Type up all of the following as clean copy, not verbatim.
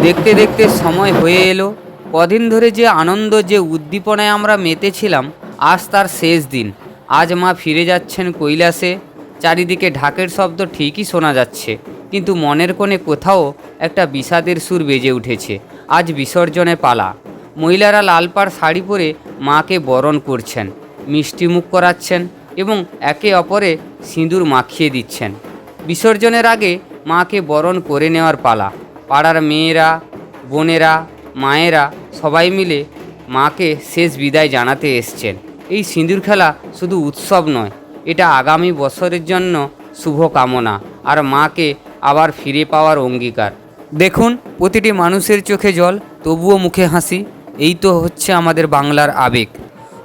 দেখতে দেখতে সময় হয়ে এলো। কদিন ধরে যে আনন্দ, যে উদ্দীপনায় আমরা মেতেছিলাম, আজ তার শেষ দিন। আজ মা ফিরে যাচ্ছেন কৈলাসে। চারিদিকে ঢাকের শব্দ ঠিকই শোনা যাচ্ছে, কিন্তু মনের কোণে কোথাও একটা বিষাদের সুর বেজে উঠেছে। আজ বিসর্জনে পালা। মহিলারা লাল পাড় শাড়ি পরে মাকে বরণ করছেন, মিষ্টিমুখ করাচ্ছেন এবং একে অপরে সিঁদুর মাখিয়ে দিচ্ছেন। বিসর্জনের আগে মাকে বরণ করে নেওয়ার পালা। পাড়ার মেয়েরা, বোনেরা, মায়েরা সবাই মিলে মাকে শেষ বিদায় জানাতে এসছেন। এই সিঁদুর খেলা শুধু উৎসব নয়, এটা আগামী বছরের জন্য শুভ কামনা আর মাকে আবার ফিরে পাওয়ার অঙ্গীকার। দেখুন, প্রতিটি মানুষের চোখে জল, তবুও মুখে হাসি। এই তো হচ্ছে আমাদের বাংলার আবেগ।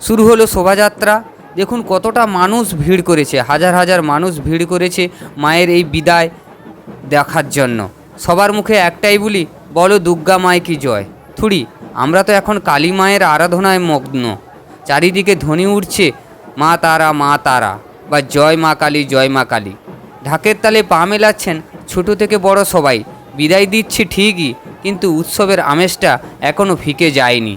শুরু হলো শোভাযাত্রা। দেখুন কতটা মানুষ ভিড় করেছে, হাজার হাজার মানুষ ভিড় করেছে মায়ের এই বিদায় দেখার জন্য। সবার মুখে একটাই বলি, বলো দুর্গা মায় কি জয়। থুড়ি, আমরা তো এখন কালী মায়ের আরাধনায় মগ্ন। চারিদিকে ধ্বনি উঠছে মা তারা, মা তারা, বা জয় মা কালী, জয় মা কালী। ঢাকের তালে পা মেলাচ্ছেন ছোট থেকে বড় সবাই। বিদায় দিচ্ছি ঠিকই, কিন্তু উৎসবের আমেজটা এখনও ফিকে যায়নি।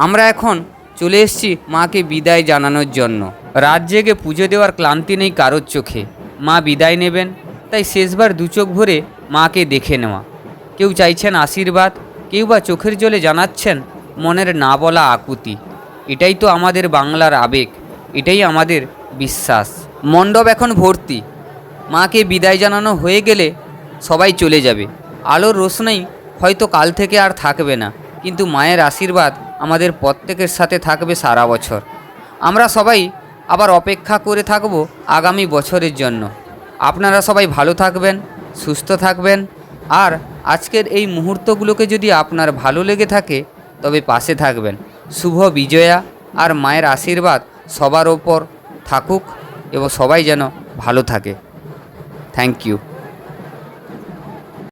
আমরা এখন চলে এসেছি মাকে বিদায় জানানোর জন্য। রাত জেগে পুজো দেওয়ার ক্লান্তি নেই কারোর চোখে। মা বিদায় নেবেন, তাই শেষবার দু চোখ ভরে মাকে দেখে নেওয়া। কেউ চাইছেন আশীর্বাদ, কেউ বা চোখের জলে জানাচ্ছেন মনের না বলা আকুতি। এটাই তো আমাদের বাংলার আবেগ, এটাই আমাদের বিশ্বাস। মণ্ডপ এখন ভর্তি। মাকে বিদায় জানানো হয়ে গেলে সবাই চলে যাবে। আলোর রোশনাই হয়তো কাল থেকে আর থাকবে না, কিন্তু মায়ের আশীর্বাদ আমাদের প্রত্যেকের সাথে থাকবে সারা বছর। আমরা সবাই আবার অপেক্ষা করে থাকব আগামী বছরের জন্য। আপনারা সবাই ভালো থাকবেন, সুস্থ থাকবেন। আর আজকের এই মুহূর্তগুলোকে যদি আপনার ভালো লেগে থাকে তবে পাশে থাকবেন। শুভ বিজয়া আর মায়ের আশীর্বাদ সবার ওপর থাকুক এবং সবাই যেন ভালো থাকে। Thank you.